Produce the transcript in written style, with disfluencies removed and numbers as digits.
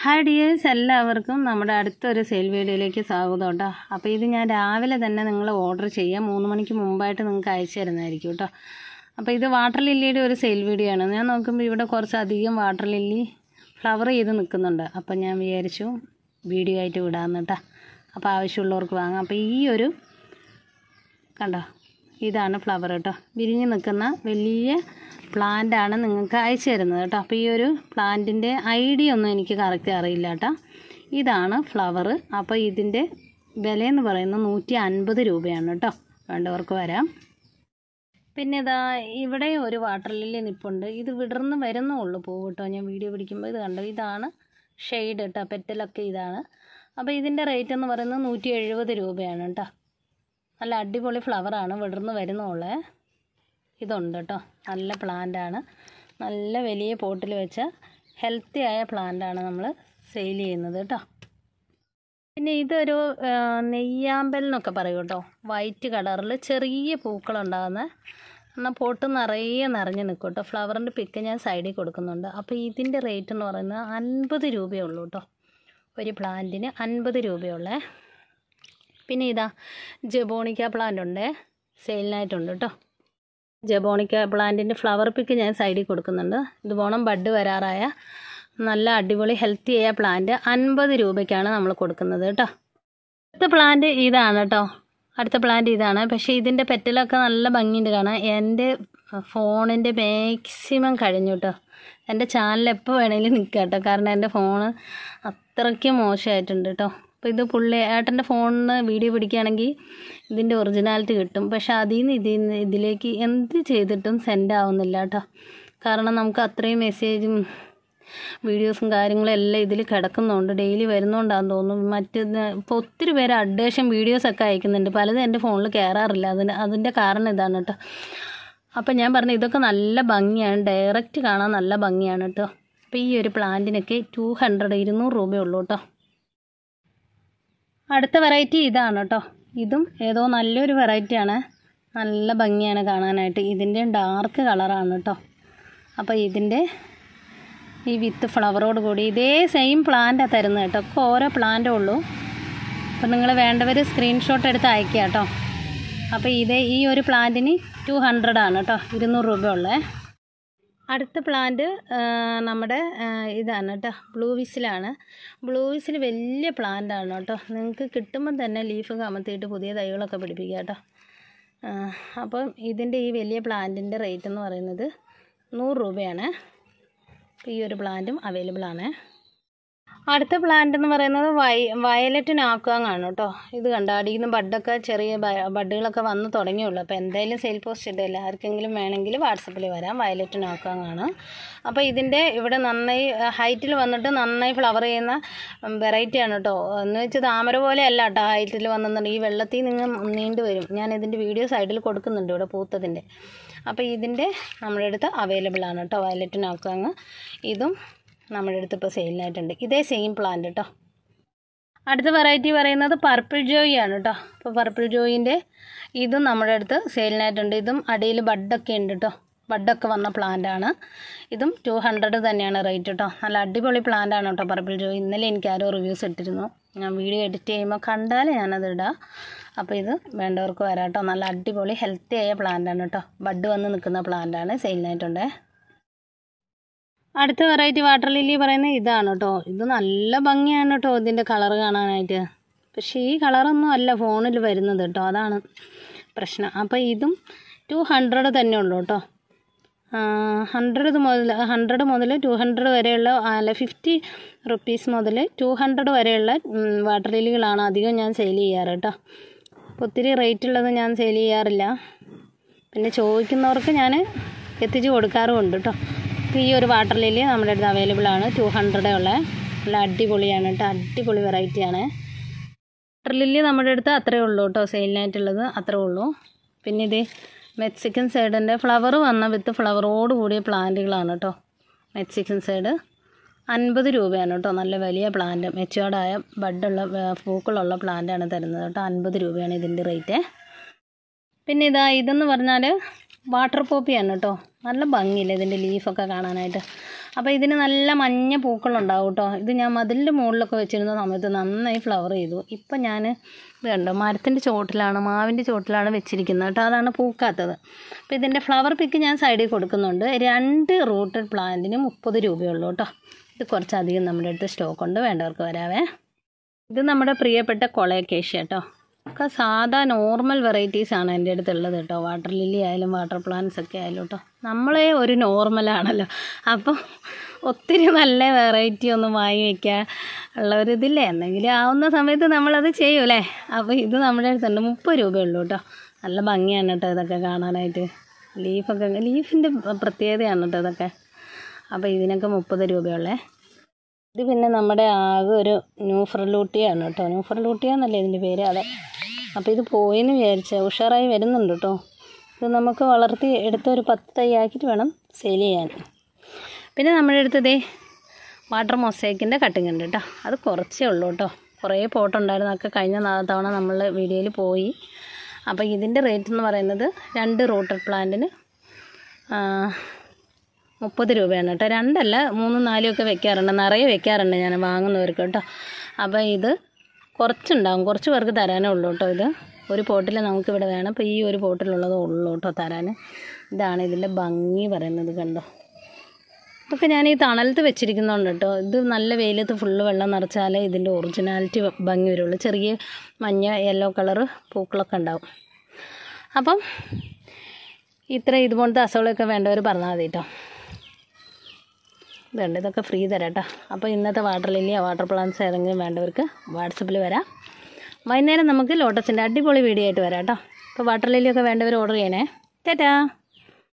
Hi dears, എല്ലാവർക്കും നമ്മുടെ അടുത്തൊരു സെയിൽ വീഡിയോയിലേക്ക് സ്വാഗതം കേട്ടോ. അപ്പോൾ ഇത് ഞാൻ രാവിലെ തന്നെ നിങ്ങൾ ഓർഡർ ചെയ്യാം, 3 മണിക്ക് മുമ്പായിട്ട് നിങ്ങൾക്ക് അയച്ചു തരുന്നതായിരിക്കും കേട്ടോ. അപ്പോൾ ഇത് വാട്ടർ ലില്ലിയുടെ ഒരു സെയിൽ വീഡിയോ ആണ്. ഞാൻ നോക്കുമ്പോൾ ഇവിടെ കുറച്ചധികം വാട്ടർ ലില്ലി ഫ്ലവർ ചെയ്ത് നിൽക്കുന്നുണ്ട്. അപ്പോൾ ഞാൻ വിചാരിച്ചു വീഡിയോ ആയിട്ട് വിടാമെന്ന് കേട്ടോ. അപ്പോൾ ആവശ്യമുള്ളവർക്ക് വാങ്ങാം. അപ്പോൾ ഈ ഒരു കണ്ടോ, ഇതാണ് ഫ്ലവർ കേട്ടോ. വിരിഞ്ഞ് നിൽക്കുന്ന വലിയ പ്ലാന്റാണ് നിങ്ങൾക്ക് അയച്ചു തരുന്നത് കേട്ടോ. അപ്പോൾ ഈ ഒരു പ്ലാന്റിൻ്റെ ഐഡിയ ഒന്നും എനിക്ക് കറക്റ്റ് അറിയില്ല കേട്ടോ. ഇതാണ് ഫ്ലവർ. അപ്പോൾ ഇതിൻ്റെ വിലയെന്ന് പറയുന്നത് 150 രൂപയാണ് കേട്ടോ. വേണ്ടവർക്ക് വരാം. പിന്നെ ഇതാ ഇവിടെ ഒരു വാട്ടർ ലില്ലി നിൽപ്പുണ്ട്. ഇത് വിടർന്ന് വരുന്നുള്ളൂ പൂവ് കേട്ടോ. ഞാൻ വീഡിയോ പിടിക്കുമ്പോൾ ഇത് കണ്ടോ, ഇതാണ് ഷെയ്ഡ് കേട്ടോ. പെറ്റലൊക്കെ ഇതാണ്. അപ്പോൾ ഇതിൻ്റെ റേറ്റ് എന്ന് പറയുന്നത് 170 രൂപയാണ് കേട്ടോ. നല്ല അടിപൊളി ഫ്ലവറാണ്, വിടർന്ന് വരുന്നുള്ളേ. ഇതുണ്ട് കേട്ടോ. നല്ല പ്ലാന്റാണ്, നല്ല വലിയ പോട്ടിൽ വെച്ച ഹെൽത്തി ആയ പ്ലാന്റാണ് നമ്മൾ സെയിൽ ചെയ്യുന്നത് കേട്ടോ. പിന്നെ ഇതൊരു നെയ്യാമ്പൽ എന്നൊക്കെ പറയും കേട്ടോ. വൈറ്റ് കളറിൽ ചെറിയ പൂക്കളുണ്ടാകുന്ന, എന്നാൽ പോട്ട് നിറയെ നിറഞ്ഞ് നിൽക്കും കേട്ടോ. ഫ്ലവറിൻ്റെ പിക്ക് ഞാൻ സൈഡിൽ കൊടുക്കുന്നുണ്ട്. അപ്പോൾ ഇതിൻ്റെ റേറ്റ് എന്ന് പറയുന്നത് 50 രൂപയേ ഉള്ളൂ കേട്ടോ. ഒരു പ്ലാന്റിന് 50 രൂപയുള്ളേ. പിന്നെ ഇതാ ജബോണിക്ക പ്ലാന്റ് ഉണ്ട്, സെയിലിനായിട്ടുണ്ട് കേട്ടോ. ജബോണിക്ക പ്ലാന്റിൻ്റെ ഫ്ലവർ പിക്ക് ഞാൻ സൈഡിൽ കൊടുക്കുന്നുണ്ട്. ഇത് പോണം ബഡ് വരാറായ നല്ല അടിപൊളി ഹെൽത്തി ആയ പ്ലാന്റ് 50 രൂപയ്ക്കാണ് നമ്മൾ കൊടുക്കുന്നത് കേട്ടോ. അടുത്ത പ്ലാന്റ് ഇതാണ് കേട്ടോ. അടുത്ത പ്ലാന്റ് ഇതാണ്. പക്ഷേ ഇതിൻ്റെ പെറ്റലൊക്കെ നല്ല ഭംഗിയുണ്ട് കാണാൻ. എൻ്റെ ഫോണിൻ്റെ മാക്സിമം കഴിഞ്ഞു കേട്ടോ. എൻ്റെ ചാനൽ എപ്പോൾ വേണമെങ്കിലും നിൽക്കാം കേട്ടോ. കാരണം എൻ്റെ ഫോണ് അത്രയ്ക്ക് മോശമായിട്ടുണ്ട് കേട്ടോ. അപ്പോൾ ഇത് ഏട്ടൻ്റെ ഫോണിൽ നിന്ന് വീഡിയോ പിടിക്കുകയാണെങ്കിൽ ഇതിൻ്റെ ഒറിജിനാലിറ്റി കിട്ടും. പക്ഷേ അതിൽ നിന്ന് ഇതിലേക്ക് എന്ത് ചെയ്തിട്ടും സെൻഡ് ആവുന്നില്ല കേട്ടോ. കാരണം നമുക്ക് അത്രയും മെസ്സേജും വീഡിയോസും കാര്യങ്ങളും എല്ലാം ഇതിൽ കിടക്കുന്നുണ്ട്. ഡെയിലി വരുന്നുണ്ടാന്ന് തോന്നുന്നു. ഇപ്പോൾ ഒത്തിരി പേര് അപ്ഡേഷൻ വീഡിയോസൊക്കെ അയക്കുന്നുണ്ട്. പലതും എൻ്റെ ഫോണിൽ കയറാറില്ല. അതിൻ്റെ കാരണം ഇതാണ് കേട്ടോ. അപ്പം ഞാൻ പറഞ്ഞു ഇതൊക്കെ നല്ല ഭംഗിയാണ്, ഡയറക്റ്റ് കാണാൻ നല്ല ഭംഗിയാണ് കേട്ടോ. അപ്പോൾ ഈ ഒരു പ്ലാന്റിനൊക്കെ 200 രൂപയുള്ളൂ കേട്ടോ. അടുത്ത വെറൈറ്റി ഇതാണ് കേട്ടോ. ഇതും ഏതോ നല്ലൊരു വെറൈറ്റിയാണ്, നല്ല ഭംഗിയാണ് കാണാനായിട്ട്. ഇതിൻ്റെ ഡാർക്ക് കളറാണ് കേട്ടോ. അപ്പോൾ ഇതിൻ്റെ ഈ വിത്ത് ഫ്ലവറോട് കൂടി ഇതേ സെയിം പ്ലാന്റാണ് തരുന്നത് കേട്ടോ. ഒക്കെ ഓരോ പ്ലാന്റേ ഉള്ളൂ. അപ്പോൾ നിങ്ങൾ വേണ്ടവർ സ്ക്രീൻഷോട്ട് എടുത്ത് അയക്കുക കേട്ടോ. അപ്പോൾ ഈ ഒരു പ്ലാന്റിന് 200 ആണ് കേട്ടോ, 200 രൂപ ഉള്ളേ. അടുത്ത പ്ലാന്റ് നമ്മുടെ ഇതാണ് കേട്ടോ, ബ്ലൂ വിസിലാണ്. ബ്ലൂ വിസിൽ വലിയ പ്ലാന്റാണ് കേട്ടോ. നിങ്ങൾക്ക് കിട്ടുമ്പം തന്നെ ലീഫ് കമത്തിയിട്ട് പുതിയ തൈകളൊക്കെ പിടിപ്പിക്കുക കേട്ടോ. അപ്പം ഇതിൻ്റെ ഈ വലിയ പ്ലാന്റിൻ്റെ റേറ്റ് എന്ന് പറയുന്നത് 100 രൂപയാണ്. ഈ ഒരു പ്ലാന്റും അവൈലബിൾ ആണ്. അടുത്ത പ്ലാന്റ് എന്ന് പറയുന്നത് വയലറ്റ് നാക്കാങ്ങാണ് കേട്ടോ. ഇത് കണ്ട അടിയിൽ നിന്ന് ബഡൊക്കെ ചെറിയ ബഡുകളൊക്കെ വന്ന് തുടങ്ങിയുള്ളൂ. അപ്പോൾ എന്തായാലും സെയിൽ പോസ്റ്റ് ഇട്ടില്ല. ആർക്കെങ്കിലും വേണമെങ്കിൽ വാട്സപ്പിൽ വരാം. വയലറ്റ് നാക്കാങ്ങാണ്. അപ്പോൾ ഇതിൻ്റെ ഇവിടെ നന്നായി ഹൈറ്റിൽ വന്നിട്ട് നന്നായി ഫ്ലവർ ചെയ്യുന്ന വെറൈറ്റിയാണ് കേട്ടോ. എന്ന് വെച്ച് താമര പോലെ അല്ല കേട്ടോ. ഹൈറ്റിൽ വന്നിട്ടുണ്ട് ഈ വെള്ളത്തിൽ നിങ്ങൾ നീണ്ടു വരും. ഞാൻ ഇതിൻ്റെ വീഡിയോ സൈഡിൽ കൊടുക്കുന്നുണ്ട് ഇവിടെ പൂത്തതിൻ്റെ. അപ്പോൾ ഇതിൻ്റെ നമ്മുടെ അടുത്ത് അവൈലബിൾ ആണ് കേട്ടോ. വയലറ്റ് നാക്കാങ്ങ് ഇതും നമ്മുടെ അടുത്ത് ഇപ്പോൾ സെയിലിനായിട്ടുണ്ട്. ഇതേ സെയിം പ്ലാന്റ് കേട്ടോ. അടുത്ത വെറൈറ്റി പറയുന്നത് പർപ്പിൾ ജോയി ആണ് കേട്ടോ. അപ്പോൾ പർപ്പിൾ ജോയിൻ്റെ ഇതും നമ്മുടെ അടുത്ത് സെയിലിനായിട്ടുണ്ട്. ഇതും അടിയിൽ ബഡൊക്കെ ഉണ്ട് കേട്ടോ. ബഡൊക്കെ വന്ന പ്ലാന്റാണ്. ഇതും 200 തന്നെയാണ് റേറ്റ് കേട്ടോ. നല്ല അടിപൊളി പ്ലാന്റാണ് കേട്ടോ പർപ്പിൾ ജോയി. ഇന്നലെ എനിക്ക് ആരോ റിവ്യൂസ് ഇട്ടിരുന്നു. ഞാൻ വീഡിയോ എഡിറ്റ് ചെയ്യുമ്പോൾ കണ്ടാൽ ഞാനത് ഇടാം. അപ്പോൾ ഇത് വേണ്ടവർക്ക് വരാം കേട്ടോ. നല്ല അടിപൊളി ഹെൽത്തി ആയ പ്ലാന്റാണ് കേട്ടോ. ബഡ് വന്ന് നിൽക്കുന്ന പ്ലാന്റാണ്, സെയിലിനായിട്ടുണ്ട്. അടുത്ത വെറൈറ്റി വാട്ടർ ലില്ലി പറയുന്നത് ഇതാണ് കേട്ടോ. ഇത് നല്ല ഭംഗിയാണ് കേട്ടോ ഇതിൻ്റെ കളറ് കാണാനായിട്ട്. പക്ഷേ ഈ കളറൊന്നും അല്ല ഫോണിൽ വരുന്നത് കേട്ടോ, അതാണ് പ്രശ്നം. അപ്പോൾ ഇതും 200 തന്നെ ഉള്ളൂ കേട്ടോ. 100 മുതൽ 200 വരെയുള്ള 50 റുപ്പീസ് മുതൽ 200 വരെയുള്ള വാട്ടർ ലില്ലികളാണ് അധികം ഞാൻ സെയിൽ ചെയ്യാറ് കേട്ടോ. ഒത്തിരി റേറ്റുള്ളത് ഞാൻ സെയിൽ ചെയ്യാറില്ല. പിന്നെ ചോദിക്കുന്നവർക്ക് ഞാൻ എത്തിച്ച് കൊടുക്കാറുമുണ്ട് കേട്ടോ. ഈ ഒരു വാട്ടർ ലില്ലി നമ്മുടെ അടുത്ത് അവൈലബിൾ ആണ്, 200 ഉള്ള നല്ല അടിപൊളിയാണ് കേട്ടോ. അടിപൊളി വെറൈറ്റിയാണ് വാട്ടർ ലില്ലി. നമ്മുടെ അടുത്ത് അത്രയേ ഉള്ളൂ കേട്ടോ, സെയിലിനായിട്ടുള്ളത് അത്രേ ഉള്ളൂ. പിന്നെ ഇത് മെക്സിക്കൻ സൈഡിൻ്റെ ഫ്ലവർ വന്ന വിത്ത് ഫ്ലവറോട് കൂടിയ പ്ലാന്റുകളാണ് കേട്ടോ. മെക്സിക്കൻ സൈഡ് 50 രൂപയാണ് കേട്ടോ. നല്ല വലിയ പ്ലാന്റ്, മെച്ചുവേർഡായ ബഡുള്ള പൂക്കളുള്ള പ്ലാന്റാണ് തരുന്നത് കേട്ടോ. 50 രൂപയാണ് ഇതിൻ്റെ റേറ്റ്. പിന്നെ ഇതെന്ന് പറഞ്ഞാൽ വാട്ടർ പോപ്പിയാണ് കേട്ടോ. നല്ല ഭംഗിയില്ല ഇതിൻ്റെ ലീഫൊക്കെ കാണാനായിട്ട്. അപ്പോൾ ഇതിന് നല്ല മഞ്ഞ പൂക്കളുണ്ടാവും കേട്ടോ. ഇത് ഞാൻ മതിലിൻ്റെ മുകളിലൊക്കെ വെച്ചിരുന്ന സമയത്ത് നന്നായി ഫ്ലവർ ചെയ്തു. ഇപ്പം ഞാൻ ഇത് കണ്ടോ, മരത്തിൻ്റെ ചോട്ടിലാണ്, മാവിൻ്റെ ചോട്ടിലാണ് വെച്ചിരിക്കുന്നത് കേട്ടോ. അതാണ് പൂക്കാത്തത്. അപ്പോൾ ഇതിൻ്റെ ഫ്ലവർ പിക്ക് ഞാൻ സൈഡിൽ കൊടുക്കുന്നുണ്ട്. 2 റൂട്ടഡ് പ്ലാന്റിന് 30 രൂപയുള്ളൂ കേട്ടോ. ഇത് കുറച്ചധികം നമ്മുടെ അടുത്ത് സ്റ്റോക്ക് ഉണ്ട്, വേണ്ടവർക്ക് വരാവേ. ഇത് നമ്മുടെ പ്രിയപ്പെട്ട കൊളേക്കേഷ്യ കേട്ടോ. ഒക്കെ സാധാ നോർമൽ വെറൈറ്റീസാണ് എൻ്റെ അടുത്തുള്ളത് കേട്ടോ. വാട്ടർ ലില്ലി ആയാലും വാട്ടർ പ്ലാന്റ്സ് ഒക്കെ ആയാലും കേട്ടോ. നമ്മളെ ഒരു നോർമലാണല്ലോ, അപ്പോൾ ഒത്തിരി നല്ല വെറൈറ്റി ഒന്നും വാങ്ങി വയ്ക്കാൻ ഉള്ളൊരിതില്ലേ, എന്തെങ്കിലും ആവുന്ന സമയത്ത് നമ്മളത് ചെയ്യൂലേ. അപ്പോൾ ഇത് നമ്മുടെ അടുത്തുണ്ട്, 30 രൂപയുള്ളൂ കേട്ടോ. നല്ല ഭംഗിയാണ് കേട്ടോ ഇതൊക്കെ കാണാനായിട്ട്. ലീഫിൻ്റെ പ്രത്യേകതയാണ് കേട്ടോ ഇതൊക്കെ. അപ്പോൾ ഇതിനൊക്കെ 30 രൂപയുള്ളേ. ഇത് പിന്നെ നമ്മുടെ ആകെ ഒരു ന്യൂഫ്രലൂട്ടിയാണ് കേട്ടോ. ന്യൂഫ്രലൂട്ടിയാന്നല്ലേ ഇതിൻ്റെ പേര്, അതെ. അപ്പോൾ ഇത് പോയിന്ന് വിചാരിച്ചാൽ ഉഷാറായി വരുന്നുണ്ട് കേട്ടോ. ഇത് നമുക്ക് വളർത്തി എടുത്ത ഒരു 10 തൈ ആക്കിയിട്ട് വേണം സെയിൽ ചെയ്യാൻ. പിന്നെ നമ്മുടെ അടുത്ത് വാട്ടർ മൊസൈക്കിൻ്റെ കട്ടിങ് ഉണ്ട് കേട്ടോ. അത് കുറച്ചേ ഉള്ളൂ കേട്ടോ. കുറേ പോട്ടുണ്ടായിരുന്നു, ഒക്കെ കഴിഞ്ഞ തവണ നമ്മൾ വീഡിയോയിൽ പോയി. അപ്പോൾ ഇതിൻ്റെ റേറ്റ് എന്ന് പറയുന്നത് 2 റൂട്ടഡ് പ്ലാന്റിന് 30 രൂപയാണ് കേട്ടോ. 2 അല്ല 3, 4 ഒക്കെ വെക്കാറുണ്ട്, നിറയെ വെക്കാറുണ്ട് ഞാൻ വാങ്ങുന്നവർക്ക് കേട്ടോ. അപ്പോൾ ഇത് കുറച്ചുണ്ടാകും, കുറച്ച് പേർക്ക് തരാനേ ഉള്ളൂ കേട്ടോ. ഇത് ഒരു പോട്ടിൽ നമുക്കിവിടെ വേണം. അപ്പോൾ ഈ ഒരു പോട്ടിലുള്ളതേ ഉള്ളൂ കേട്ടോ തരാൻ. ഇതാണ് ഇതിൻ്റെ ഭംഗി പറയുന്നത്, കണ്ടോ. ഇതൊക്കെ ഞാൻ ഈ തണലത്ത് വെച്ചിരിക്കുന്നുണ്ട് കേട്ടോ. ഇത് നല്ല വെയിലത്ത് ഫുള്ള് വെള്ളം നിറച്ചാലേ ഇതിൻ്റെ ഒറിജിനാലിറ്റി ഭംഗി വരുള്ളൂ. ചെറിയ മഞ്ഞ യെല്ലോ കളറ് പൂക്കളൊക്കെ ഉണ്ടാവും. അപ്പം ഇതുപോലത്തെ അസുഖങ്ങളൊക്കെ വേണ്ടവർ പറഞ്ഞാൽ മതി കേട്ടോ. ഇതുണ്ട്, ഇതൊക്കെ ഫ്രീ തരാം കേട്ടോ. അപ്പോൾ ഇന്നത്തെ വാട്ടർ ലില്ലിയോ വാട്ടർ പ്ലാന്റ്സ് ഏതെങ്കിലും വേണ്ടവർക്ക് വാട്സപ്പിൽ വരാം. വൈകുന്നേരം നമുക്ക് ലോട്ടസിൻ്റെ അടിപൊളി വീഡിയോ ആയിട്ട് വരാം കേട്ടോ. അപ്പോൾ വാട്ടർ ലില്ലിയൊക്കെ വേണ്ടവർ ഓർഡർ ചെയ്യണേ. ടാറ്റാ.